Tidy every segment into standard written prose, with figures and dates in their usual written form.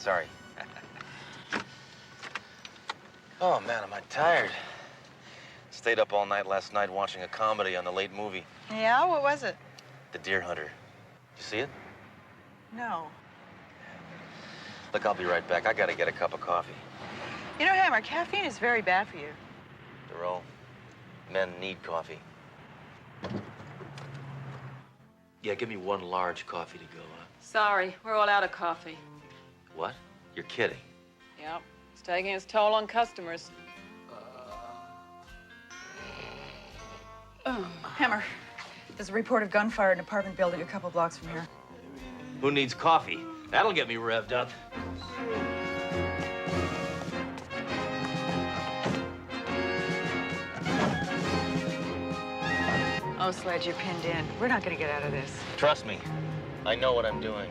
Sorry. Oh, man, am I tired. Stayed up all night last night watching a comedy on the late movie. Yeah? What was it? The Deer Hunter. You see it? No. Look, I'll be right back. I gotta get a cup of coffee. You know, Hammer, caffeine is very bad for you. Darrell, men need coffee. Yeah, give me one large coffee to go, huh? Sorry, we're all out of coffee. What? You're kidding. Yep, it's taking its toll on customers. Hammer, there's a report of gunfire in an apartment building a couple blocks from here. Who needs coffee? That'll get me revved up. Oh, Sledge, you're pinned in. We're not gonna get out of this. Trust me, I know what I'm doing.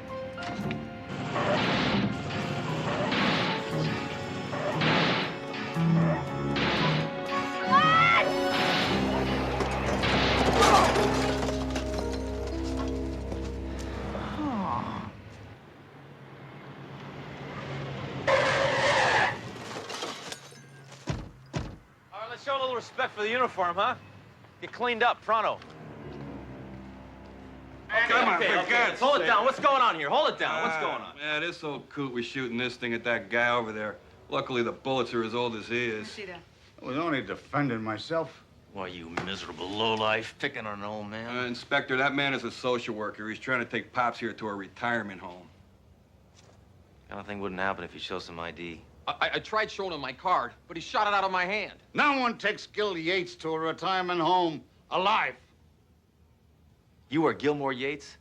All right, let's show a little respect for the uniform, huh? Get cleaned up, pronto. Okay. Hold it down. What's going on here? Hold it down. What's going on? Man, this old coot was shooting this thing at that guy over there. Luckily, the bullets are as old as he is. See that? I was only defending myself. Why, you miserable lowlife, picking on an old man. Inspector, that man is a social worker. He's trying to take Pops here to a retirement home. Kind of thing wouldn't happen if you show some ID. I tried showing him my card, but he shot it out of my hand. No one takes Gil Yates to a retirement home alive. You are Gilmore Yates?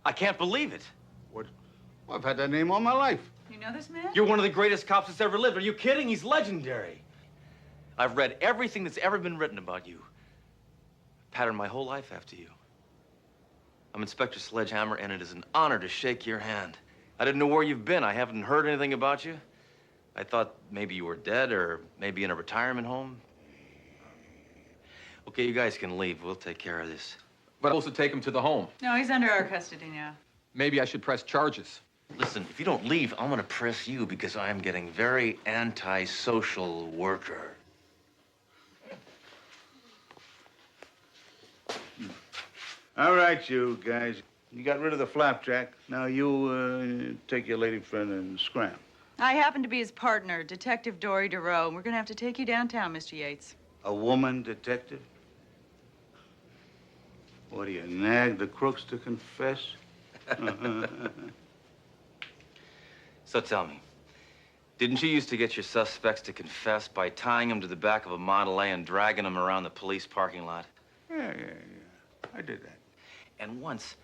I can't believe it. What? Well, I've had that name all my life. You know this man? You're one of the greatest cops that's ever lived. Are you kidding? He's legendary. I've read everything that's ever been written about you. Patterned my whole life after you. I'm Inspector Sledgehammer, and it is an honor to shake your hand. I didn't know where you've been. I haven't heard anything about you. I thought maybe you were dead or maybe in a retirement home. Okay, you guys can leave. We'll take care of this. But I'm supposed to take him to the home. No, he's under our custody now. Maybe I should press charges. Listen, if you don't leave, I'm gonna press you because I am getting very anti-social worker. All right, you guys. You got rid of the flapjack. Now you take your lady friend and scram. I happen to be his partner, Detective Dory DeRoe, and we're gonna have to take you downtown, Mr. Yates. A woman detective? What do you nag the crooks to confess? So tell me, didn't you used to get your suspects to confess by tying them to the back of a Model A and dragging them around the police parking lot? Yeah. I did that. And once,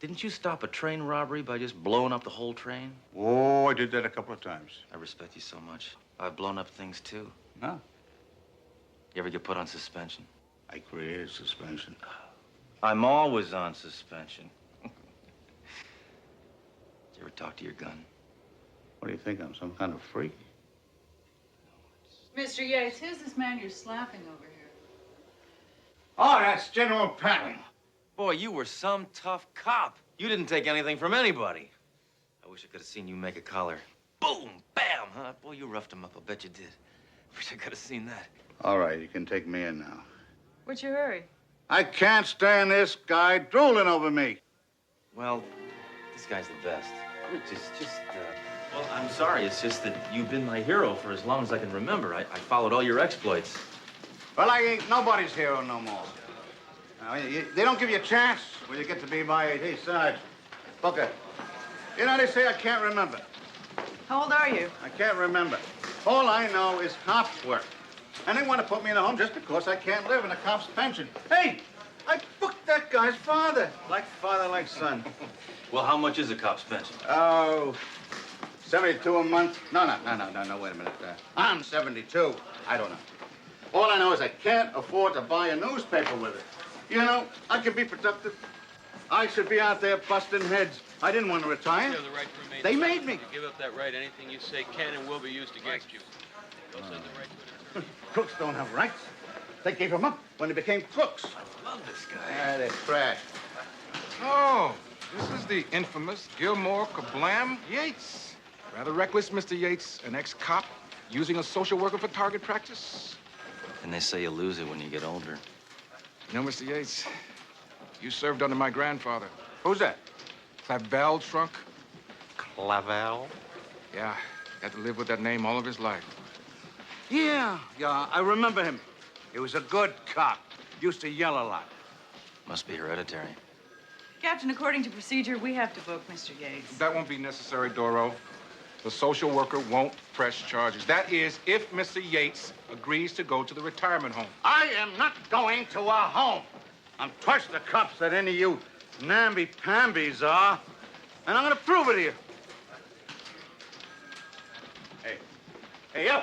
didn't you stop a train robbery by just blowing up the whole train? Oh, I did that a couple of times. I respect you so much. I've blown up things, too. No, You ever get put on suspension? I created suspension. I'm always on suspension. Did you ever talk to your gun? What do you think? I'm some kind of freak? Mr. Yates, who's this man you're slapping over here? Oh, that's General Patton. Boy, you were some tough cop. You didn't take anything from anybody. I wish I could have seen you make a collar. Boom, bam, huh? Boy, you roughed him up. I bet you did. Wish I could have seen that. All right, you can take me in now. What's your hurry? I can't stand this guy drooling over me. Well, this guy's the best. Well, I'm sorry. It's just that you've been my hero for as long as I can remember. I followed all your exploits. Well, I ain't nobody's hero no more. Now, they don't give you a chance when you get to be my age. Hey, Sarge, Booker, you know, they say I can't remember. How old are you? I can't remember. All I know is cops work. And they want to put me in a home just because I can't live in a cop's pension. Hey, I booked that guy's father. Like father, like son. Well, how much is a cop's pension? Oh, 72 a month? No, wait a minute. I'm 72. I don't know. All I know is I can't afford to buy a newspaper with it. You know, I could be productive. I should be out there busting heads. I didn't want to retire. You have the right to remain They silent. made me. If you give up that right, anything you say can and will be used against you. You also have the right to an attorney. Crooks don't have rights. They gave them up when they became crooks. I love this guy. Ah, they're trash. Oh, This is the infamous Gilmore Kablam Yates. Rather reckless, Mr. Yates, an ex-cop using a social worker for target practice. And they say you lose it when you get older. You know, Mr. Yates, you served under my grandfather. Who's that? Clavel Trunk. Clavel? Yeah, had to live with that name all of his life. Yeah, I remember him. He was a good cop. Used to yell a lot. Must be hereditary. Captain, according to procedure, we have to book Mr. Yates. That won't be necessary, Doro. The social worker won't press charges. That is, if Mr. Yates agrees to go to the retirement home. I am not going to a home. I'm twice the cops that any of you namby-pambies are, and I'm gonna prove it to you. Hey, you!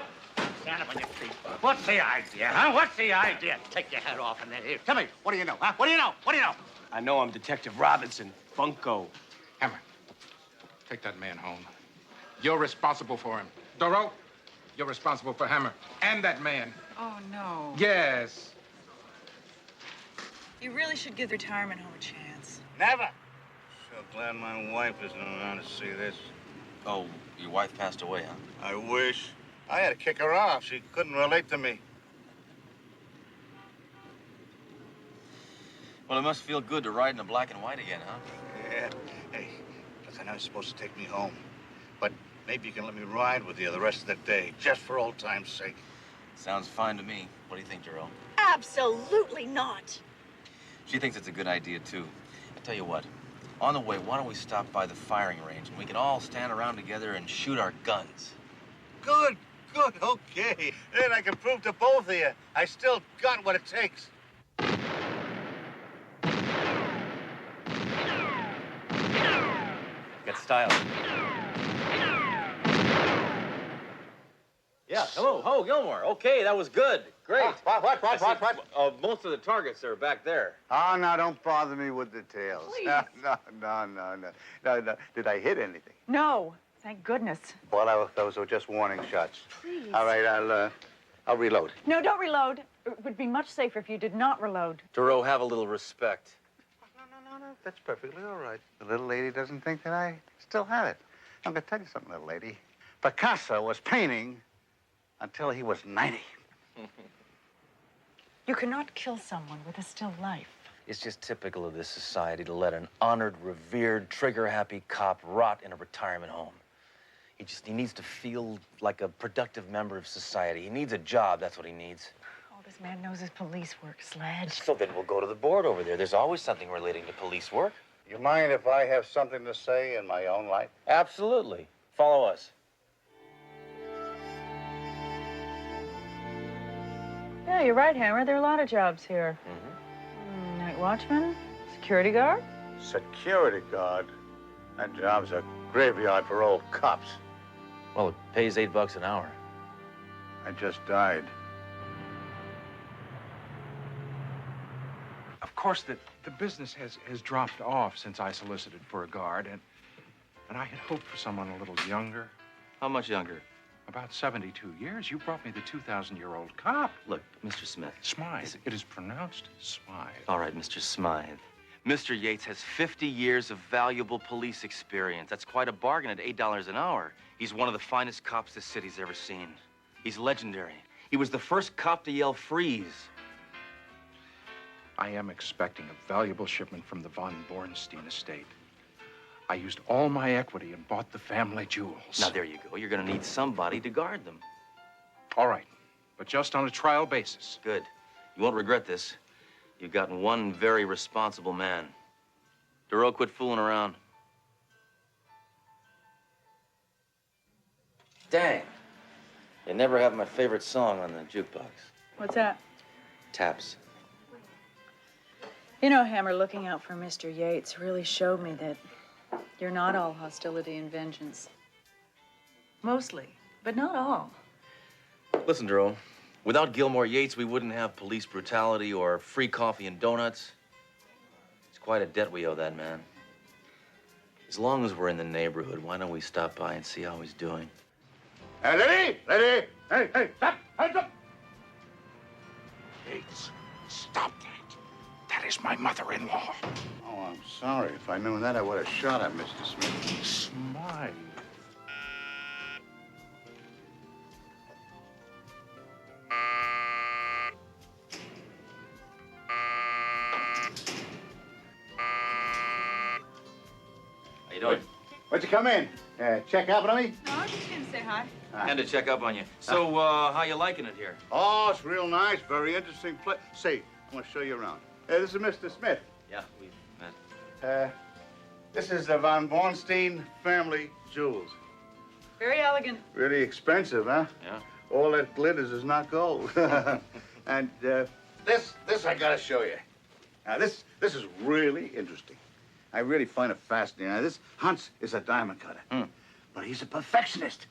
Stand up on your feet. What's the idea, huh? What's the idea? Take your head off and then here. Tell me, what do you know, huh? What do you know? What do you know? I know I'm Detective Robinson, Bunko. Hammer, take that man home. You're responsible for him. Doro, you're responsible for Hammer and that man. Oh, no. Yes. You really should give the retirement home a chance. Never. So glad my wife isn't around to see this. Oh, your wife passed away, huh? I wish. I had to kick her off. She couldn't relate to me. Well, it must feel good to ride in the black and white again, huh? Yeah. Hey, listen, I was supposed to take me home. But maybe you can let me ride with you the rest of the day, just for old time's sake. Sounds fine to me. What do you think, Jerome? Absolutely not. She thinks it's a good idea, too. I tell you what, on the way, why don't we stop by the firing range and we can all stand around together and shoot our guns? Good, okay. Then I can prove to both of you I still got what it takes. Get style. Yeah, hello, ho, Gilmore. Okay, that was good. Great. What? Most of the targets are back there. Oh, now, don't bother me with details. Please. No. Did I hit anything? No, thank goodness. Well, those were just warning shots. Please. All right, I'll reload. No, don't reload. It would be much safer if you did not reload. Duro, have a little respect. No. That's perfectly all right. The little lady doesn't think that I still have it. I'm going to tell you something, little lady. Picasso was painting until he was 90. You cannot kill someone with a still life. It's just typical of this society to let an honored, revered, trigger-happy cop rot in a retirement home. He needs to feel like a productive member of society. He needs a job, that's what he needs. All this man knows is police work, Sledge. So then we'll go to the board over there. There's always something relating to police work. You mind if I have something to say in my own life? Absolutely. Follow us. Yeah, you're right, Hammer. There are a lot of jobs here. Night watchman, security guard. Security guard? That job's a graveyard for old cops. Well, it pays $8 an hour. I just died. Of course, the business has dropped off since I solicited for a guard, and I had hoped for someone a little younger. How much younger? About 72 years. You brought me the 2,000-year-old cop. Look, Mr. Smith. Smythe. It is pronounced Smythe. All right, Mr. Smythe. Mr. Yates has 50 years of valuable police experience. That's quite a bargain at $8 an hour. He's one of the finest cops this city's ever seen. He's legendary. He was the first cop to yell freeze. I am expecting a valuable shipment from the von Bornstein estate. I used all my equity and bought the family jewels. Now, there you go. You're going to need somebody to guard them. All right, but just on a trial basis. Good. You won't regret this. You've gotten one very responsible man. Duro, quit fooling around. Dang. They never have my favorite song on the jukebox. What's that? Taps. You know, Hammer, looking out for Mr. Yates really showed me that you're not all hostility and vengeance. Mostly, but not all. Listen, Duro. Without Gilmore Yates, we wouldn't have police brutality or free coffee and donuts. It's quite a debt we owe that man. As long as we're in the neighborhood, why don't we stop by and see how he's doing? Hey, lady! Hey, stop! Hands up! Yates, stop that. That is my mother-in-law. Oh, I'm sorry. If I knew that, I would have shot at Mr. Smith. Smile. How you doing? Why'd you come in? Check up on me? No, I was just gonna say hi. And to check up on you. So, how you liking it here? Oh, it's real nice. Very interesting place. Say, I want to show you around. This is Mr. Smith. Yeah, we've met. This is the Von Bornstein family jewels. Very elegant. Really expensive, huh? Yeah. All that glitters is not gold. And this I gotta show you. Now, this is really interesting. I really find it fascinating. Now, this Hans is a diamond cutter, but he's a perfectionist.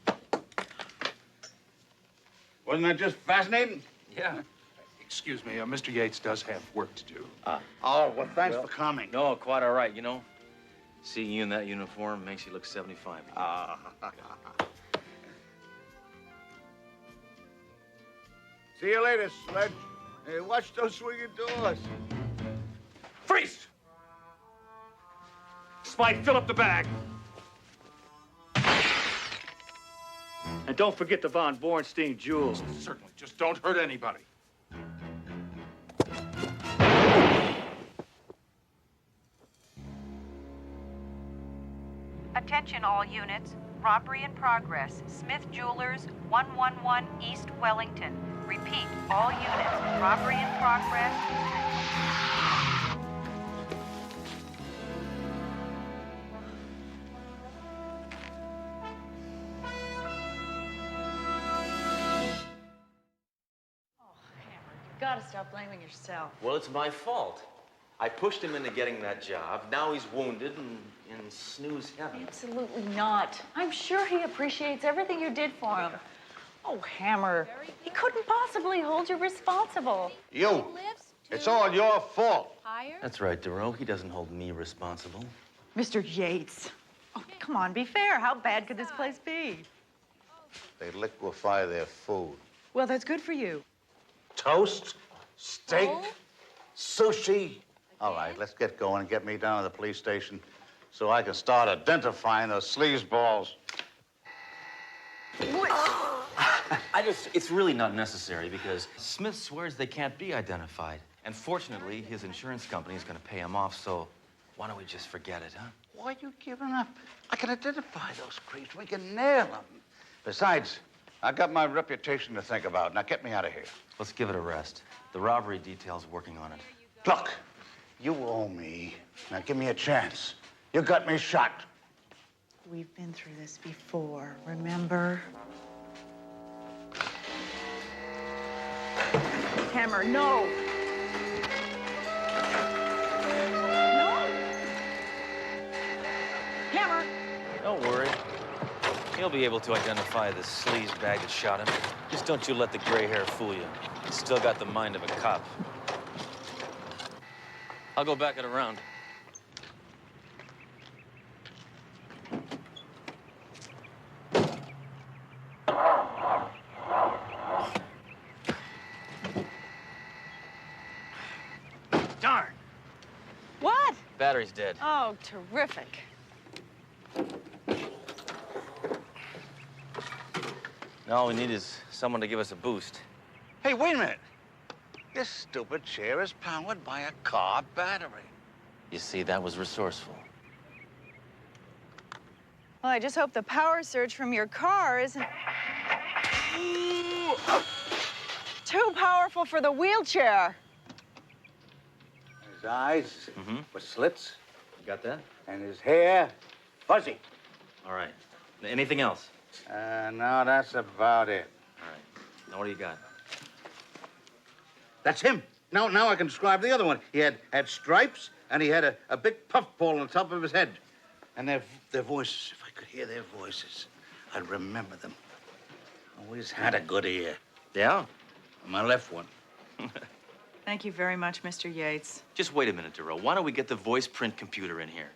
Wasn't that just fascinating? Yeah. Excuse me, Mr. Yates does have work to do. Oh, well, thanks for coming. No, quite all right, you know. Seeing you in that uniform makes you look 75. See you later, Sledge. Hey, watch those swinging doors. Freeze! Spike, fill up the bag. And don't forget the Von Bornstein jewels. Certainly, just don't hurt anybody. Attention all units. Robbery in progress. Smith Jewelers, 111 East Wellington. Repeat, all units. Robbery in progress. You gotta stop blaming yourself. Well, it's my fault. I pushed him into getting that job. Now he's wounded and in snooze heaven. Absolutely not. I'm sure he appreciates everything you did for him. Oh, Hammer, he couldn't possibly hold you responsible. You. It's all your fault. That's right, Duro. He doesn't hold me responsible. Mr. Yates. Oh, come on, be fair. How bad could this place be? They liquefy their food. Well, that's good for you. Toast, steak, sushi. All right, let's get going and get me down to the police station so I can start identifying those sleazeballs. It's really not necessary because Smith swears they can't be identified. And fortunately, his insurance company is going to pay him off, so why don't we just forget it, huh? Why are you giving up? I can identify those creeps. We can nail them. Besides, I got my reputation to think about. Now get me out of here. Let's give it a rest. The robbery detail's working on it. Look, you owe me. Now give me a chance. You got me shot. We've been through this before, remember? Hammer, no. No. Hammer. Don't worry. He'll be able to identify the sleaze bag that shot him. Just don't you let the gray hair fool you. He's still got the mind of a cop. I'll go back it around. Darn. What? Battery's dead. Oh, terrific. Now all we need is someone to give us a boost. Hey, wait a minute. This stupid chair is powered by a car battery. You see, that was resourceful. Well, I just hope the power surge from your car isn't too powerful for the wheelchair. His eyes were slits, You got that? and his hair fuzzy. All right. Anything else? No, that's about it. All right. Now what do you got? That's him. Now I can describe the other one. He had stripes, and he had a big puffball on top of his head. And their voices, if I could hear their voices, I'd remember them. Always had a good ear. Yeah? My left one. Thank you very much, Mr. Yates. Just wait a minute, Duro. Why don't we get the voice print computer in here?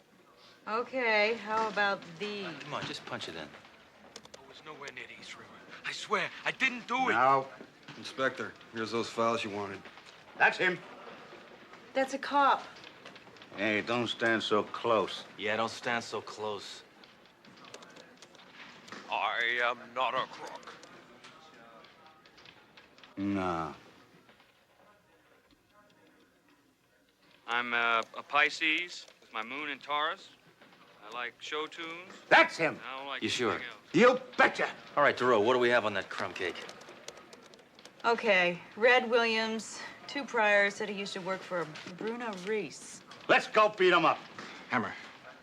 Okay, how about these? Come on, just punch it in. I was nowhere near the East River. I swear, I didn't do it. Now, Inspector, here's those files you wanted. that's him. That's a cop. Hey, don't stand so close. Yeah, don't stand so close. I am not a crook. No. I'm a Pisces with my moon in Taurus. I like show tunes. That's him. I don't like You sure? anything else. You betcha. All right, Duro, what do we have on that crumb cake? Okay, Red Williams, 2 priors, said he used to work for Bruno Reese. Let's go beat him up. Hammer,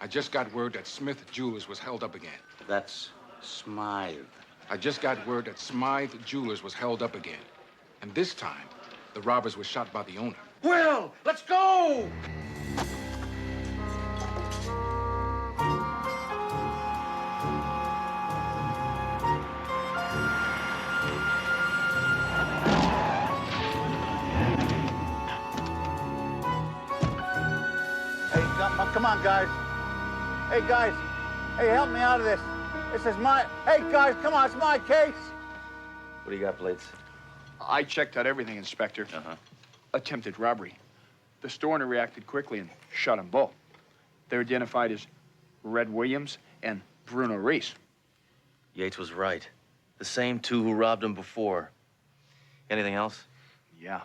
I just got word that Smith Jewelers was held up again. That's Smythe. I just got word that Smythe Jewelers was held up again. And this time, the robbers were shot by the owner. Will, let's go! Hey, come on, guys. Hey, guys. Hey, help me out of this. This is my... Hey, guys, come on, it's my case. What do you got, Blades? I checked out everything, Inspector. Uh-huh. Attempted robbery. The store owner reacted quickly and shot them both. They're identified as Red Williams and Bruno Reese. Yates was right. The same 2 who robbed him before. Anything else? Yeah.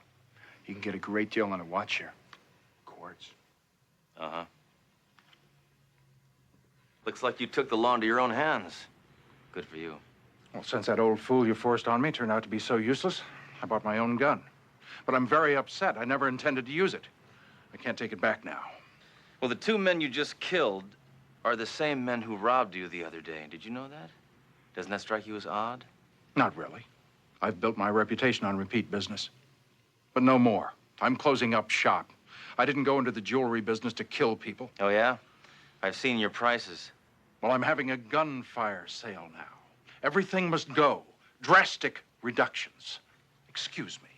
You can get a great deal on a watch here. Quartz. Uh-huh. Looks like you took the law into your own hands. Good for you. Well, since that old fool you forced on me turned out to be so useless, I bought my own gun. But I'm very upset. I never intended to use it. I can't take it back now. Well, the 2 men you just killed are the same men who robbed you the other day. Did you know that? Doesn't that strike you as odd? Not really. I've built my reputation on repeat business. But no more. I'm closing up shop. I didn't go into the jewelry business to kill people. Oh, yeah? I've seen your prices. Well, I'm having a gunfire sale now. Everything must go. Drastic reductions. Excuse me.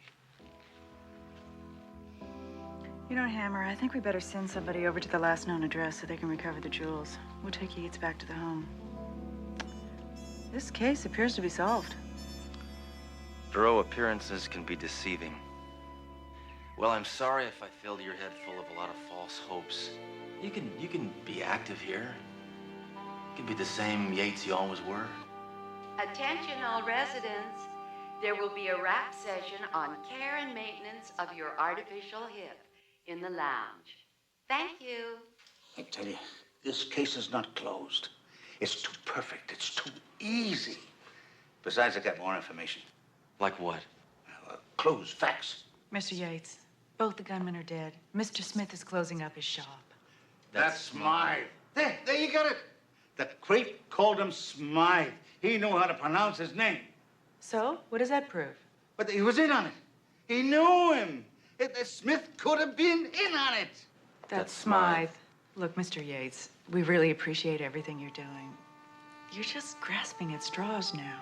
You know, Hammer, I think we better send somebody over to the last known address so they can recover the jewels. We'll take Yates back to the home. This case appears to be solved. Duro, appearances can be deceiving. Well, I'm sorry if I filled your head full of a lot of false hopes. You can be active here. You can be the same Yates you always were. Attention all residents. There will be a rap session on care and maintenance of your artificial hip in the lounge. Thank you. I tell you, this case is not closed. It's too perfect. It's too easy. Besides, I got more information. Like what? Clues, facts. Mr. Yates, both the gunmen are dead. Mr. Smith is closing up his shop. That's Smythe. There you got it. The creep called him Smythe. He knew how to pronounce his name. So, what does that prove? But he was in on it. He knew him. Smith could have been in on it. That's Smythe. Look, Mr. Yates, we really appreciate everything you're doing. You're just grasping at straws now.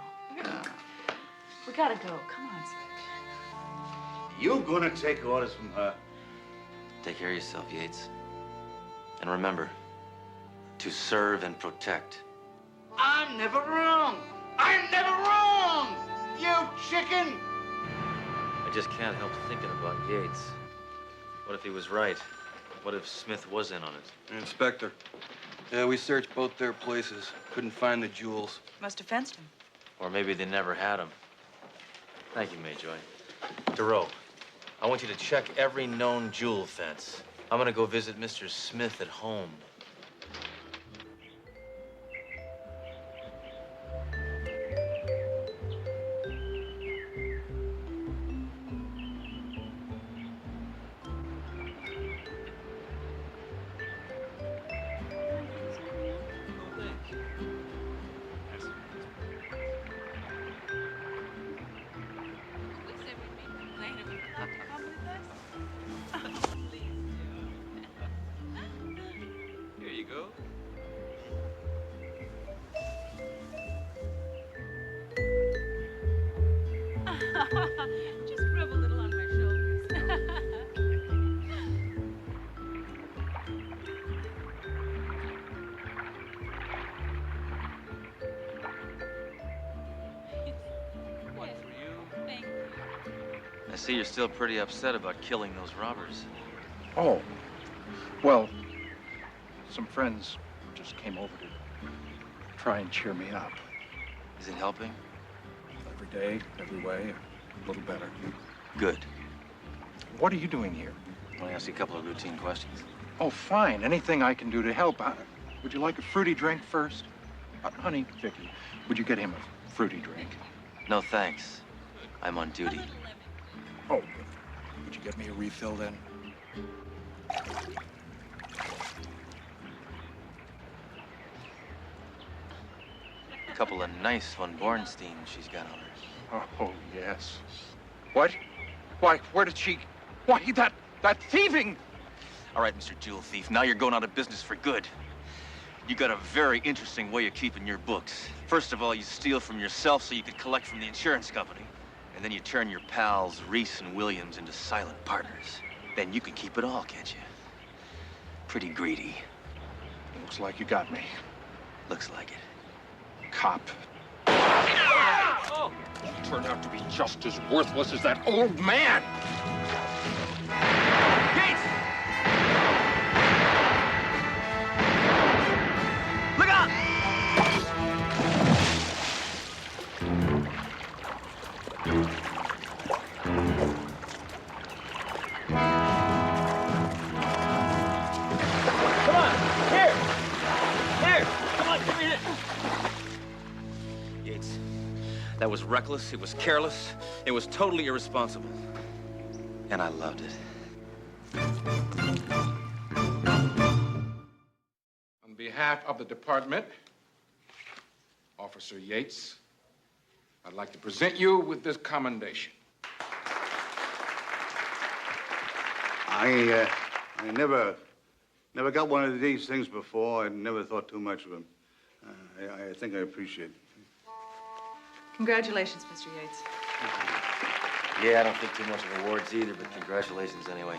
We gotta go. Come on, Sledge. You gonna take orders from her? Take care of yourself, Yates. And remember, to serve and protect. I'm never wrong. I'm never wrong. You chicken. I just can't help thinking about Yates. What if he was right? What if Smith was in on it? Inspector, yeah, we searched both their places. Couldn't find the jewels. Must have fenced him. Or maybe they never had him. Thank you, Mayjoy. Duro, I want you to check every known jewel fence. I'm gonna go visit Mr. Smith at home. Here you go. Just rub a little on my shoulders. One for you. Thank you. I see you're still pretty upset about killing those robbers. Oh, well, some friends just came over to try and cheer me up. Is it helping? Every day, every way, a little better. Good. What are you doing here? I want to ask you a couple of routine questions. Oh, fine. Anything I can do to help. Would you like a fruity drink first? Honey, Vicky, would you get him a fruity drink? No, thanks. I'm on duty. Oh, would you get me a refill then? A couple of nice von Bornsteins she's got on her. Oh, yes. What? Why, where did she... Why, that thieving... All right, Mr. Jewel Thief, now you're going out of business for good. You got a very interesting way of keeping your books. First of all, you steal from yourself so you could collect from the insurance company. And then you turn your pals, Reese and Williams, into silent partners. Then you can keep it all, can't you? Pretty greedy. Looks like you got me. Looks like it. Cop. Oh! You turned out to be just as worthless as that old man! Yates! Look out! Come on! Here! Here! Come on, give me this! Yates, that was reckless, it was careless, it was totally irresponsible. And I loved it. On behalf of the department, Officer Yates, I'd like to present you with this commendation. I never got one of these things before. I never thought too much of them. I think I appreciate it. Congratulations, Mr. Yates. Yeah, I don't think too much of awards either, but congratulations anyway.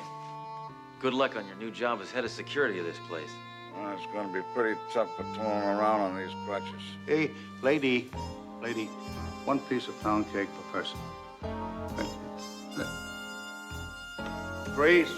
Good luck on your new job as head of security of this place. Well, it's going to be pretty tough patrolling around on these crutches. Hey, lady, one piece of pound cake per person. Grace.